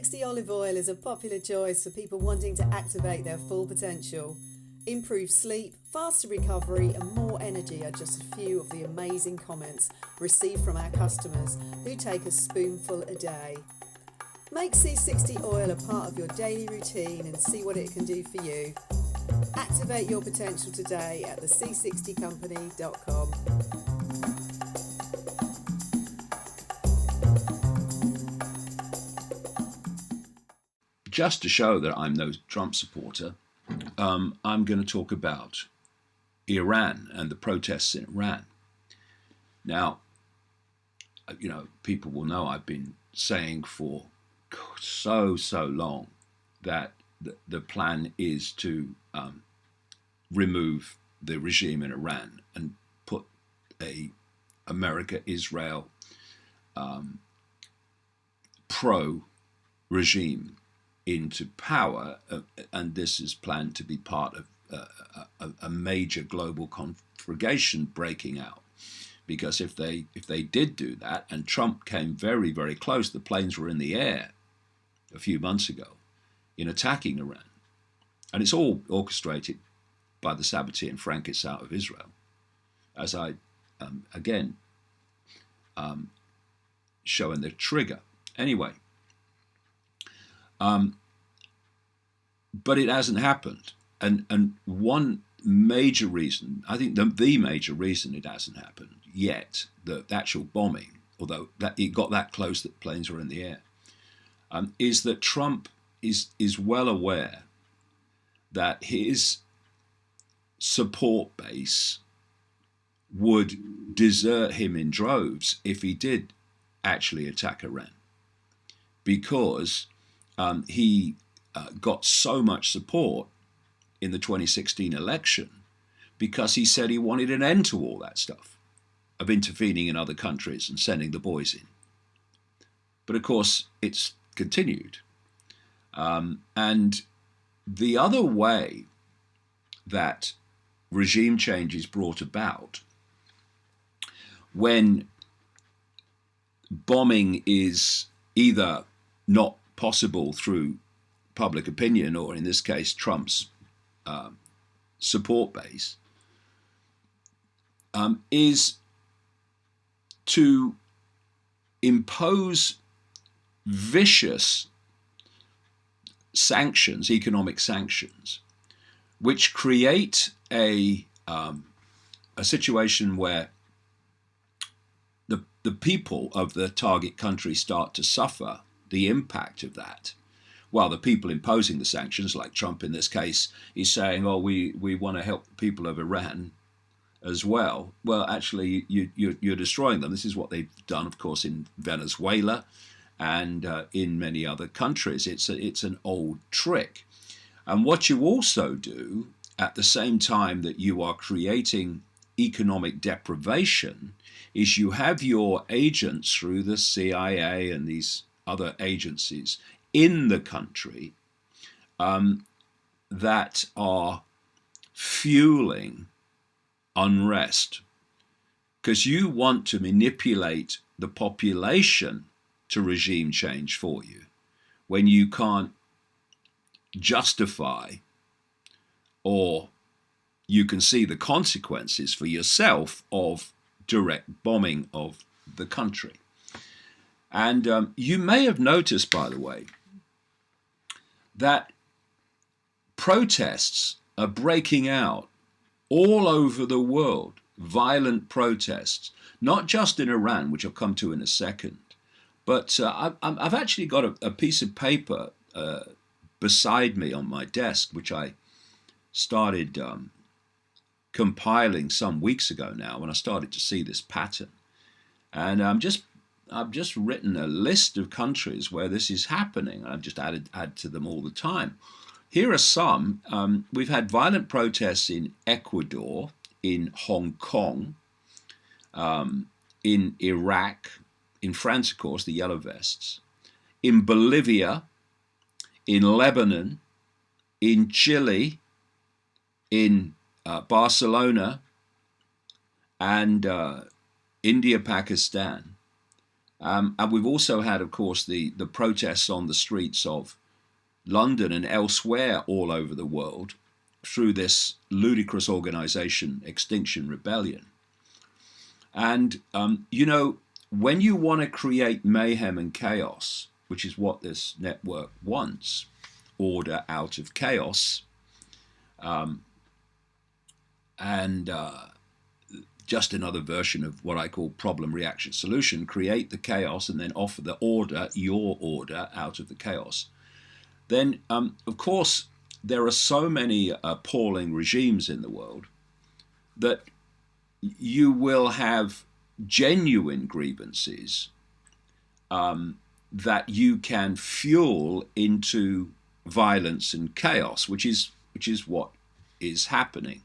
C60 olive oil is a popular choice for people wanting to activate their full potential. Improved sleep, faster recovery, and more energy are just a few of the amazing comments received from our customers who take a spoonful a day. Make C60 oil a part of your daily routine and see what it can do for you. Activate your potential today at thec60company.com. Just to show that I'm no Trump supporter, I'm going to talk about Iran and the protests in Iran. Now, people will know I've been saying for so long that the plan is to remove the regime in Iran and put a America-Israel pro-regime into power, and this is planned to be part of a major global conflagration breaking out. Because if they did do that, and Trump came very, very close, the planes were in the air a few months ago in attacking Iran, and it's all orchestrated by the Sabbatean Frankists out of Israel, as I again showing the trigger. Anyway. But it hasn't happened, and one major reason, I think the major reason it hasn't happened yet, the actual bombing, although that it got that close that planes were in the air, is that Trump is well aware that his support base would desert him in droves if he did actually attack Iran, because he got so much support in the 2016 election because he said he wanted an end to all that stuff of intervening in other countries and sending the boys in. But of course, it's continued. And the other way that regime change is brought about, when bombing is either not possible through public opinion, or in this case Trump's support base, is to impose vicious sanctions, economic sanctions, which create a situation where the people of the target country start to suffer the impact of that, while the people imposing the sanctions, like Trump in this case, is saying, oh, we want to help the people of Iran as well. Well, actually, you're destroying them. This is what they've done, of course, in Venezuela and in many other countries. It's an old trick. And what you also do at the same time that you are creating economic deprivation is you have your agents through the CIA and these other agencies in the country that are fueling unrest, because you want to manipulate the population to regime change for you when you can't justify, or you can see the consequences for yourself of direct bombing of the country. And you may have noticed, by the way, that protests are breaking out all over the world, violent protests, not just in Iran, which I'll come to in a second, but I've actually got a piece of paper beside me on my desk, which I started compiling some weeks ago now when I started to see this pattern. And I've just written a list of countries where this is happening. I've just add to them all the time. Here are some. We've had violent protests in Ecuador, in Hong Kong, in Iraq, in France, of course, the Yellow Vests, in Bolivia, in Lebanon, in Chile, in Barcelona, and India, Pakistan, And we've also had, of course, the protests on the streets of London and elsewhere all over the world through this ludicrous organization, Extinction Rebellion. And, when you want to create mayhem and chaos, which is what this network wants, order out of chaos, and just another version of what I call problem, reaction, solution, create the chaos and then offer the order, your order, out of the chaos. Then, of course, there are so many appalling regimes in the world that you will have genuine grievances that you can fuel into violence and chaos, which is what is happening,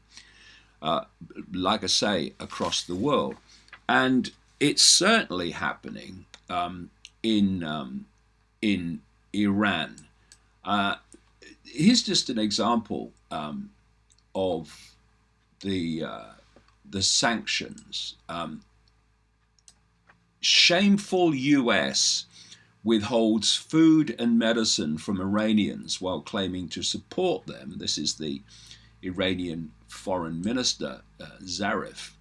like I say, across the world. And it's certainly happening in Iran. Here's just an example of the sanctions. Shameful US withholds food and medicine from Iranians while claiming to support them. This is the Iranian Foreign Minister, Zarif.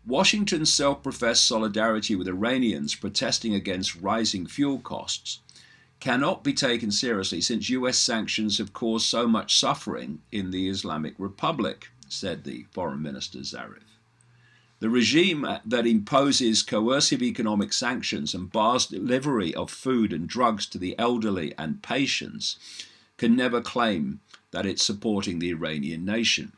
Washington's self-professed solidarity with Iranians protesting against rising fuel costs cannot be taken seriously since US sanctions have caused so much suffering in the Islamic Republic, said the Foreign Minister Zarif. The regime that imposes coercive economic sanctions and bars delivery of food and drugs to the elderly and patients can never claim that it's supporting the Iranian nation.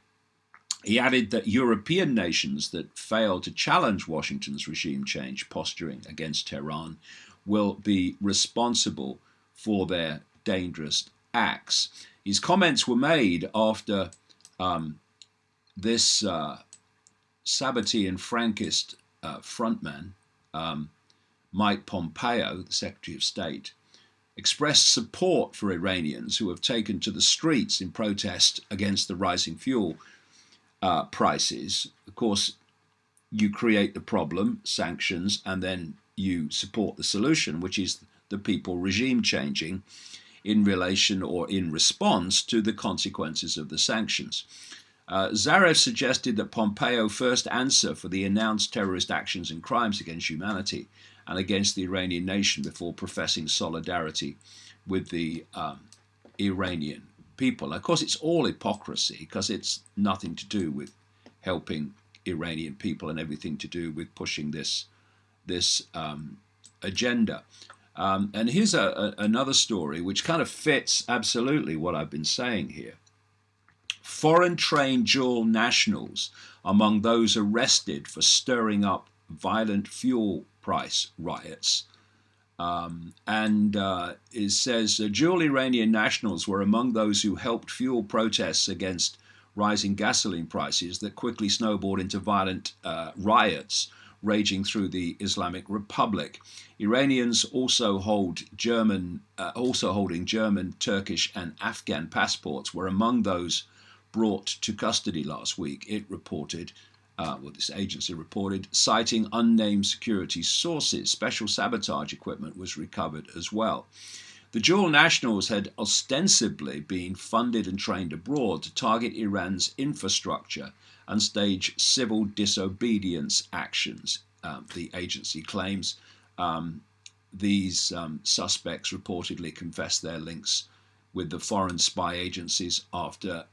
He added that European nations that fail to challenge Washington's regime change posturing against Tehran will be responsible for their dangerous acts. His comments were made after this Sabbatean Frankist frontman, Mike Pompeo, the Secretary of State, expressed support for Iranians who have taken to the streets in protest against the rising fuel prices. Of course, you create the problem, sanctions, and then you support the solution, which is the people regime changing in relation or in response to the consequences of the sanctions. Zarif suggested that Pompeo first answer for the announced terrorist actions and crimes against humanity and against the Iranian nation before professing solidarity with the Iranian people. Of course, it's all hypocrisy because it's nothing to do with helping Iranian people and everything to do with pushing this agenda. And here's another story which kind of fits absolutely what I've been saying here. Foreign-trained dual nationals among those arrested for stirring up violent fuel price riots. It says dual Iranian nationals were among those who helped fuel protests against rising gasoline prices that quickly snowballed into violent riots raging through the Islamic Republic. Iranians also holding German, Turkish, and Afghan passports were among those brought to custody last week, it reported, this agency reported, citing unnamed security sources. Special sabotage equipment was recovered as well. The dual nationals had ostensibly been funded and trained abroad to target Iran's infrastructure and stage civil disobedience actions, the agency claims. These suspects reportedly confessed their links with the foreign spy agencies after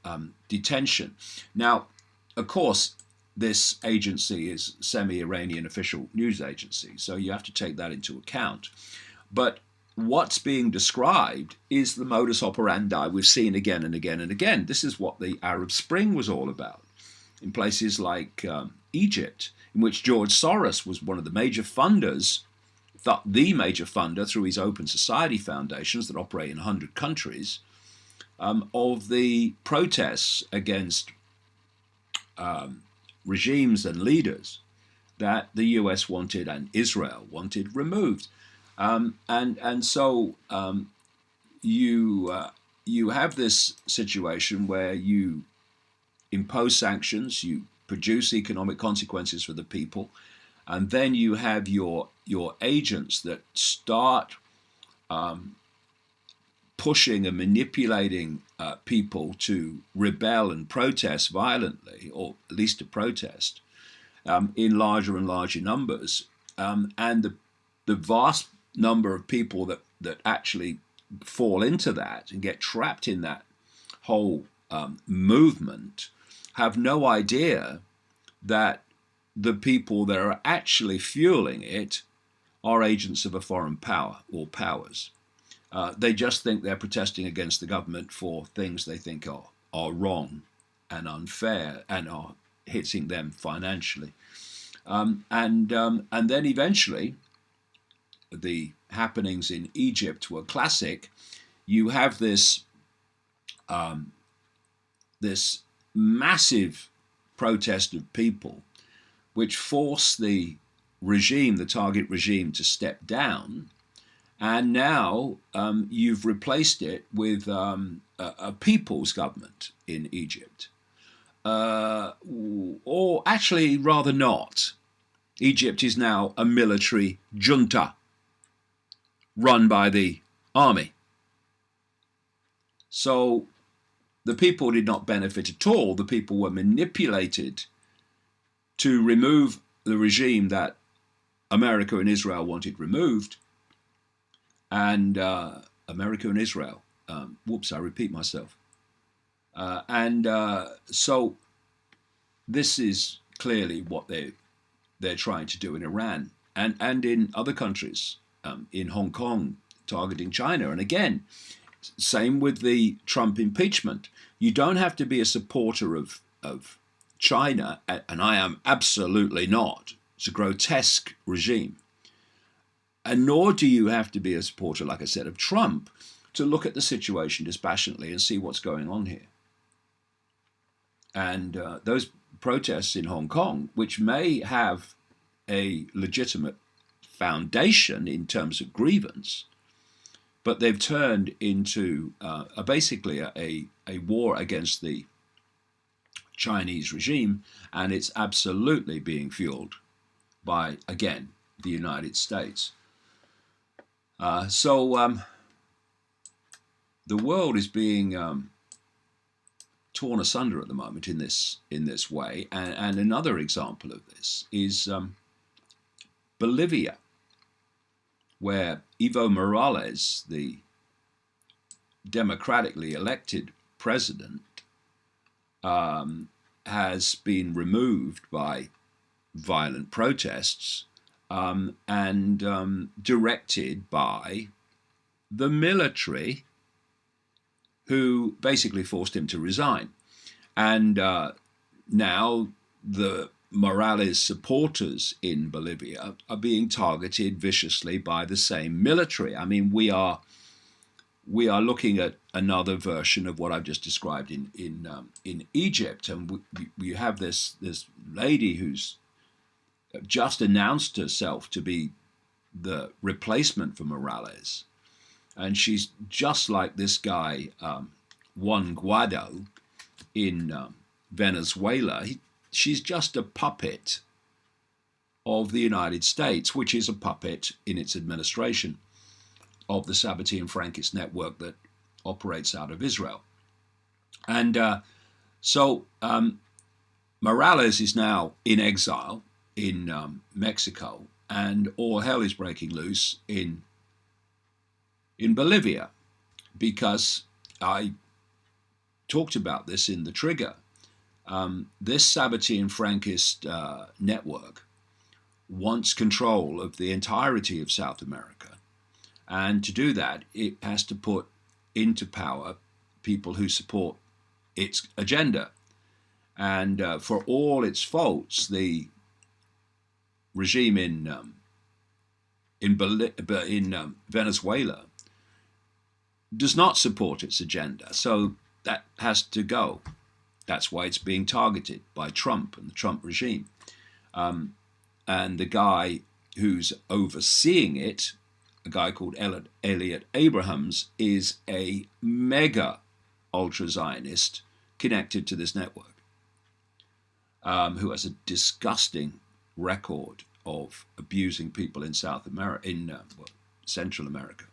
detention. Now, of course, this agency is semi-Iranian official news agency, so you have to take that into account. But what's being described is the modus operandi we've seen again and again and again. This is what the Arab Spring was all about. In places like Egypt, in which George Soros was one of the major funders, the major funder through his Open Society foundations that operate in 100 countries, of the protests against regimes and leaders that the US wanted and Israel wanted removed. So you have this situation where you impose sanctions, you produce economic consequences for the people, and then you have your agents that start pushing and manipulating people to rebel and protest violently, or at least to protest in larger and larger numbers, and the vast number of people that actually fall into that and get trapped in that whole movement have no idea that the people that are actually fueling it are agents of a foreign power or powers. They just think they're protesting against the government for things they think are wrong and unfair and are hitting them financially. And then eventually, the happenings in Egypt were classic. You have this this massive protest of people, which force the regime, the target regime, to step down. And now you've replaced it with a people's government in Egypt. Or actually, rather not. Egypt is now a military junta run by the army. So the people did not benefit at all. The people were manipulated to remove the regime that America and Israel wanted removed. And America and Israel. Whoops, I repeat myself. So this is clearly what they're trying to do in Iran and in other countries, in Hong Kong, targeting China. And again, same with the Trump impeachment. You don't have to be a supporter of China, and I am absolutely not. It's a grotesque regime. And nor do you have to be a supporter, like I said, of Trump to look at the situation dispassionately and see what's going on here. And those protests in Hong Kong, which may have a legitimate foundation in terms of grievance, but they've turned into basically a war against the Chinese regime, and it's absolutely being fueled by, again, the United States. So the world is being torn asunder at the moment in this way, and another example of this is Bolivia, where Evo Morales, the democratically elected president, has been removed by violent protests and directed by the military, who basically forced him to resign. And now the Morales supporters in Bolivia are being targeted viciously by the same military. I mean, we are looking at another version of what I've just described in Egypt, and we have this lady who's just announced herself to be the replacement for Morales, and she's just like this guy Juan Guaido in Venezuela. She's just a puppet of the United States, which is a puppet in its administration of the Sabbatean Frankist network that operates out of Israel. And so Morales is now in exile in Mexico, and all hell is breaking loose in Bolivia, because I talked about this in the trigger. This Sabbatean Frankist network wants control of the entirety of South America. And to do that, it has to put into power people who support its agenda. And for all its faults, the regime in Venezuela does not support its agenda. So that has to go. That's why it's being targeted by Trump and the Trump regime. And the guy who's overseeing it, a guy called Elliot Abrahams, is a mega ultra-Zionist connected to this network, who has a disgusting record of abusing people in South America, Central America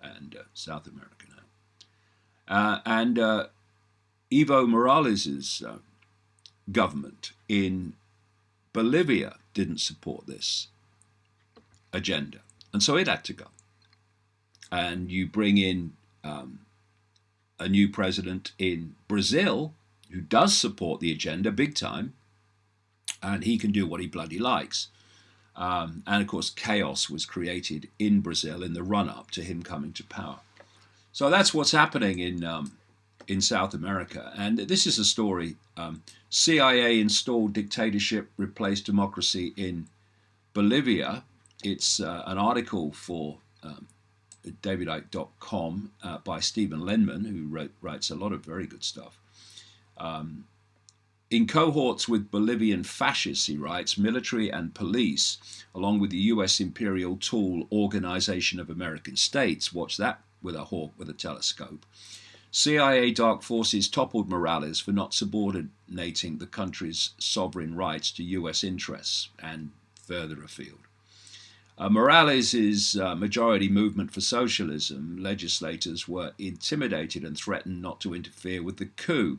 and South America now. And Evo Morales' government in Bolivia didn't support this agenda, and so it had to go. And you bring in a new president in Brazil who does support the agenda big time, and he can do what he bloody likes. And of course, chaos was created in Brazil in the run-up to him coming to power. So that's what's happening in South America. And this is a story. CIA installed dictatorship, replaced democracy in Bolivia. It's an article for davidicke.com by Stephen Lenman, who writes a lot of very good stuff. In cohorts with Bolivian fascists, he writes, military and police, along with the US imperial tool Organization of American States, watch that with a hawk with a telescope, CIA dark forces toppled Morales for not subordinating the country's sovereign rights to US interests and further afield. Morales' majority movement for socialism legislators were intimidated and threatened not to interfere with the coup.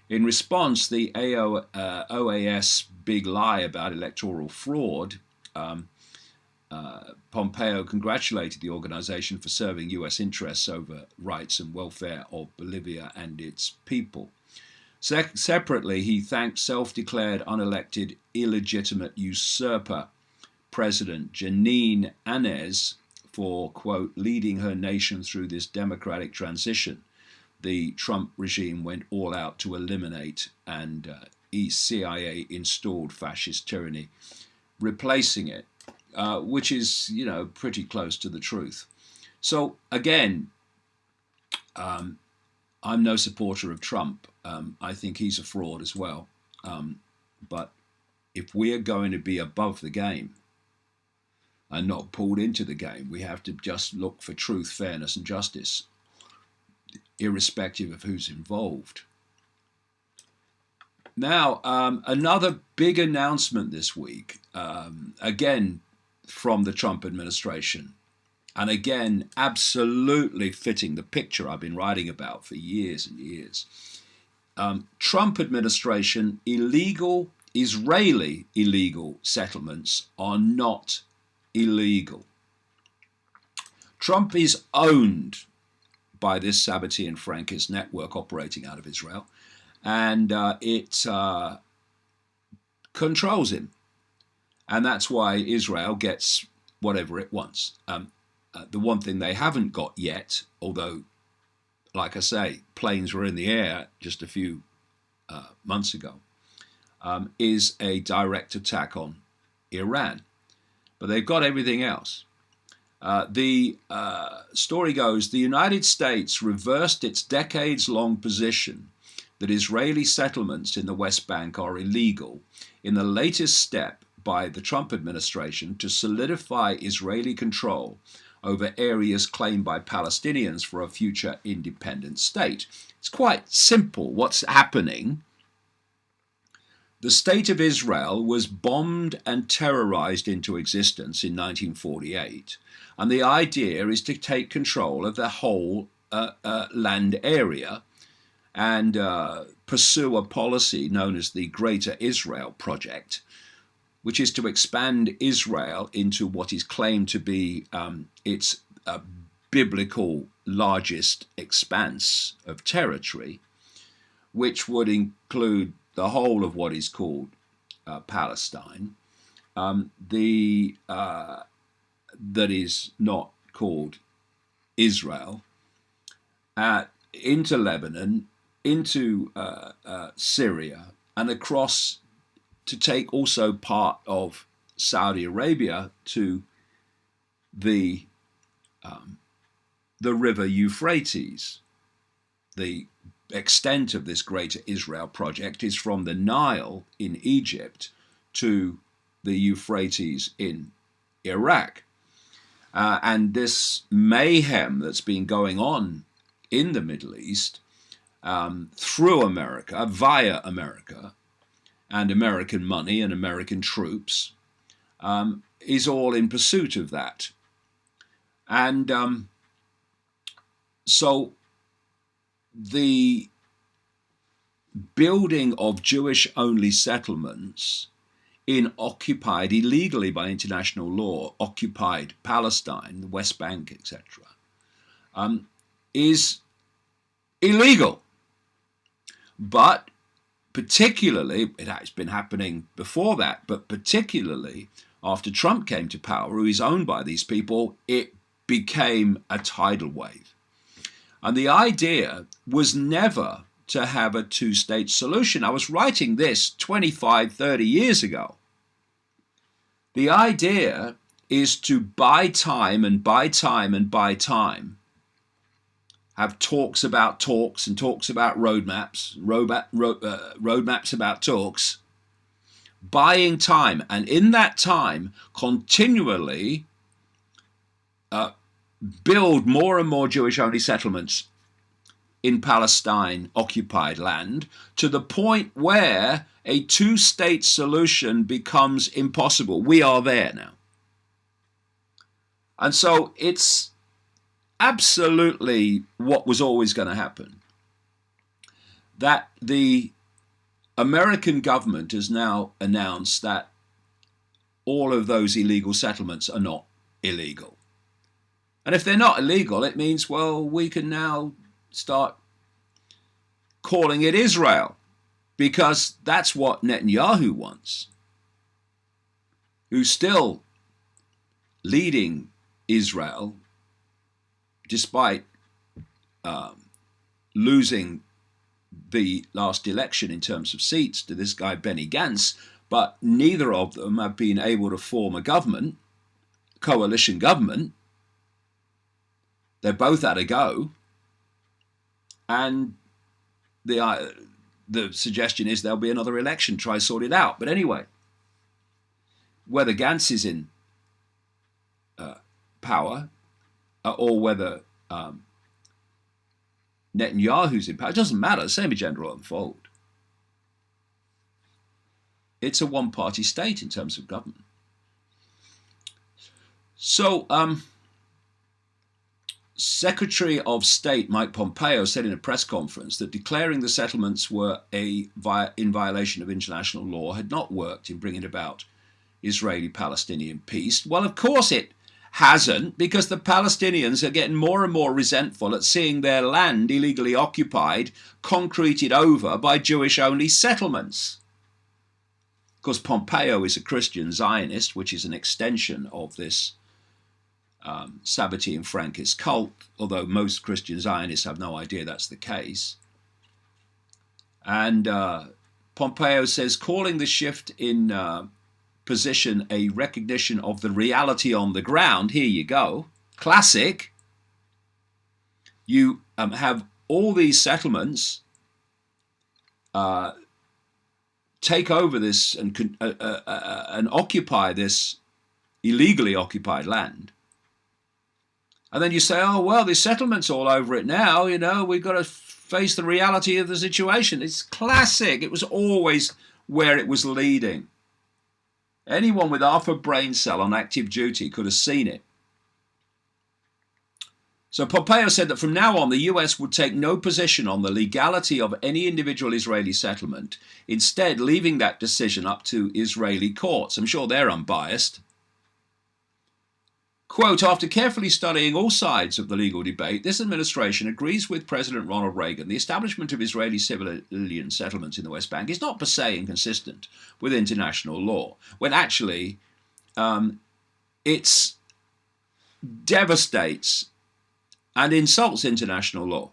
In response, the OAS big lie about electoral fraud, Pompeo congratulated the organization for serving US interests over rights and welfare of Bolivia and its people. Separately, he thanked self-declared unelected illegitimate usurper President Janine Áñez for, quote, leading her nation through this democratic transition. The Trump regime went all out to eliminate and CIA installed fascist tyranny, replacing it, which is, pretty close to the truth. So again, I'm no supporter of Trump. I think he's a fraud as well. But if we're going to be above the game and not pulled into the game, we have to just look for truth, fairness, and justice, irrespective of who's involved. Now, another big announcement this week, again from the Trump administration, and again absolutely fitting the picture I've been writing about for years and years. Trump administration, Israeli illegal settlements are not illegal. Trump is owned by this Sabbatean Frankist network operating out of Israel, and it controls him. And that's why Israel gets whatever it wants. The one thing they haven't got yet, although, like I say, planes were in the air just a few months ago, is a direct attack on Iran. But they've got everything else. The story goes, the United States reversed its decades-long position that Israeli settlements in the West Bank are illegal in the latest step by the Trump administration to solidify Israeli control over areas claimed by Palestinians for a future independent state. It's quite simple what's happening. The state of Israel was bombed and terrorized into existence in 1948, and the idea is to take control of the whole land area and pursue a policy known as the Greater Israel Project, which is to expand Israel into what is claimed to be its biblical largest expanse of territory, which would include the whole of what is called Palestine, that is not called Israel, into Lebanon, into Syria, and across to take also part of Saudi Arabia to the river Euphrates. The extent of this Greater Israel Project is from the Nile in Egypt to the Euphrates in Iraq. And this mayhem that's been going on in the Middle East through America, via America, and American money and American troops, is all in pursuit of that. And so the building of Jewish-only settlements in occupied, illegally by international law, occupied Palestine, the West Bank, etc., is illegal. But particularly, it has been happening before that, but particularly after Trump came to power, who is owned by these people, it became a tidal wave. And the idea was never to have a two-state solution. I was writing this 25, 30 years ago. The idea is to buy time and buy time and buy time, have talks about talks and talks about roadmaps, roadmaps about talks, buying time, and in that time continually build more and more Jewish-only settlements in Palestine occupied land, to the point where a two-state solution becomes impossible. We are there now. And so it's absolutely what was always going to happen. That the American government has now announced that all of those illegal settlements are not illegal. And if they're not illegal, it means, well, we can now start calling it Israel, because that's what Netanyahu wants, who's still leading Israel despite losing the last election in terms of seats to this guy Benny Gantz, but neither of them have been able to form a government, coalition government. They're both at a go, and the suggestion is there'll be another election, try sort it out. But anyway, whether Gantz is in power or whether Netanyahu's in power, it doesn't matter. The same agenda will unfold. It's a one-party state in terms of government. So, Secretary of State Mike Pompeo said in a press conference that declaring the settlements were in violation of international law had not worked in bringing about Israeli-Palestinian peace. Well, of course it hasn't, because the Palestinians are getting more and more resentful at seeing their land illegally occupied, concreted over by Jewish-only settlements. Of course, Pompeo is a Christian Zionist, which is an extension of this Sabbatean Frankist cult, although most Christian Zionists have no idea that's the case. And Pompeo says, calling the shift in position a recognition of the reality on the ground. Here you go. Classic. You have all these settlements take over this and occupy this illegally occupied land. And then you say, oh, well, there's settlements all over it now, you know, we've got to face the reality of the situation. It's classic. It was always where it was leading. Anyone with half a brain cell on active duty could have seen it. So Pompeo said that from now on, the US would take no position on the legality of any individual Israeli settlement, instead leaving that decision up to Israeli courts. I'm sure they're unbiased. Quote, after carefully studying all sides of the legal debate, this administration agrees with President Ronald Reagan. The establishment of Israeli civilian settlements in the West Bank is not per se inconsistent with international law, when actually it devastates and insults international law.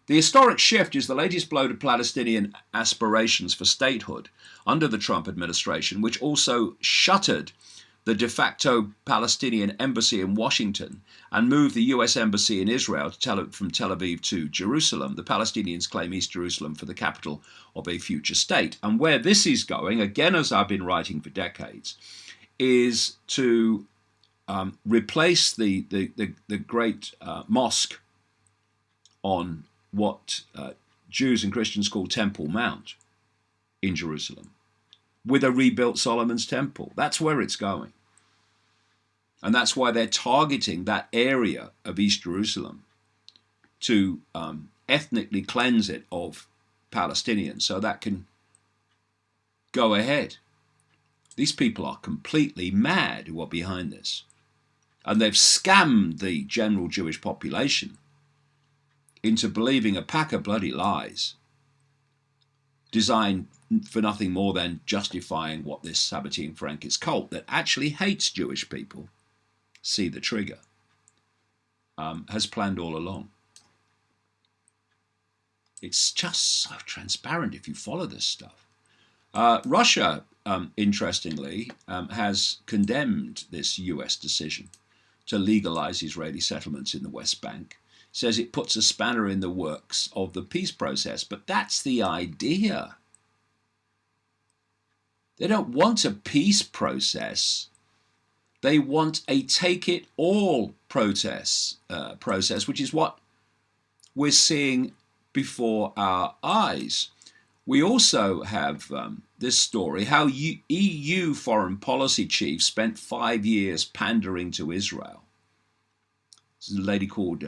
The historic shift is the latest blow to Palestinian aspirations for statehood under the Trump administration, which also shuttered the de facto Palestinian embassy in Washington and moved the US embassy in Israel from Tel Aviv to Jerusalem. The Palestinians claim East Jerusalem for the capital of a future state. And where this is going, again, as I've been writing for decades, is to replace the great mosque on what Jews and Christians call Temple Mount in Jerusalem with a rebuilt Solomon's Temple. That's where it's going. And that's why they're targeting that area of East Jerusalem to ethnically cleanse it of Palestinians so that can go ahead. These people are completely mad who are behind this. And they've scammed the general Jewish population into believing a pack of bloody lies designed for nothing more than justifying what this Sabbatean Frankist cult that actually hates Jewish people, see the trigger, has planned all along. It's just so transparent if you follow this stuff. Russia, interestingly, has condemned this US decision to legalize Israeli settlements in the West Bank. Says it puts a spanner in the works of the peace process. But that's the idea. They don't want a peace process. They want a take-it-all process, which is what we're seeing before our eyes. We also have this story, how EU foreign policy chiefs spent 5 years pandering to Israel. This is a lady called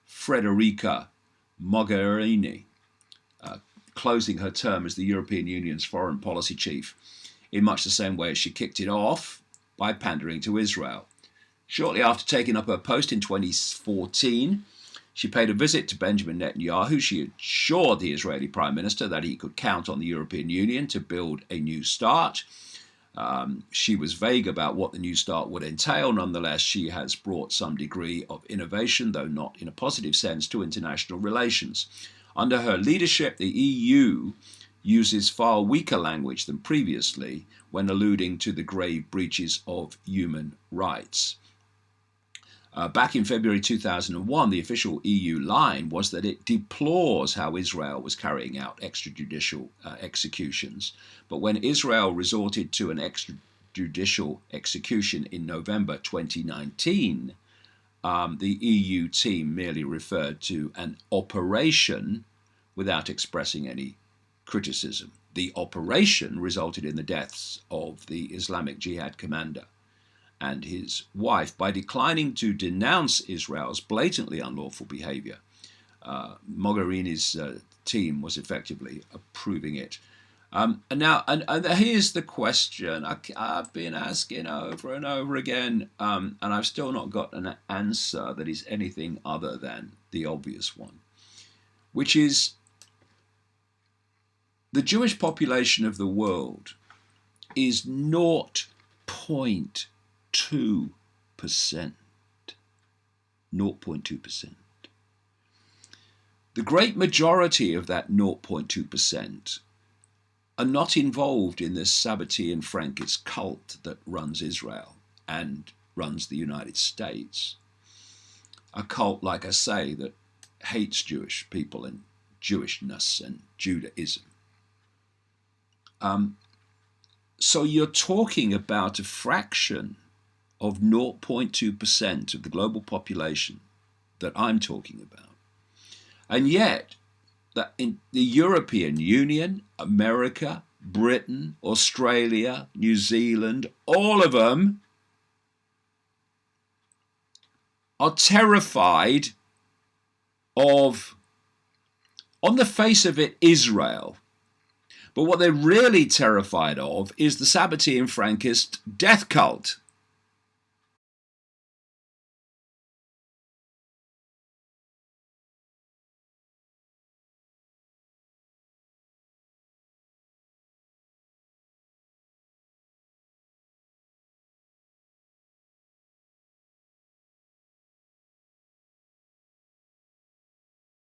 Federica Mogherini, closing her term as the European Union's foreign policy chief in much the same way as she kicked it off by pandering to Israel. Shortly after taking up her post in 2014, she paid a visit to Benjamin Netanyahu. She assured the Israeli Prime Minister that he could count on the European Union to build a new start. She was vague about what the new start would entail. Nonetheless, she has brought some degree of innovation, though not in a positive sense, to international relations. Under her leadership, the EU uses far weaker language than previously when alluding to the grave breaches of human rights. Back in February 2001, the official EU line was that it deplores how Israel was carrying out extrajudicial executions. But when Israel resorted to an extrajudicial execution in November 2019, the EU team merely referred to an operation without expressing any criticism. The operation resulted in the deaths of the Islamic Jihad commander and his wife. By declining to denounce Israel's blatantly unlawful behavior, Mogherini's team was effectively approving it. And here's the question I've been asking over and over again, and I've still not got an answer that is anything other than the obvious one, which is the Jewish population of the world is 0.2%. 0.2%. The great majority of that 0.2% are not involved in this Sabbatean Frankist cult that runs Israel and runs the United States. A cult, like I say, that hates Jewish people and Jewishness and Judaism. So you're talking about a fraction of 0.2% of the global population that I'm talking about. And yet, that in the European Union, America, Britain, Australia, New Zealand, all of them are terrified of, on the face of it, Israel. But what they're really terrified of is the Sabbatean Frankist death cult.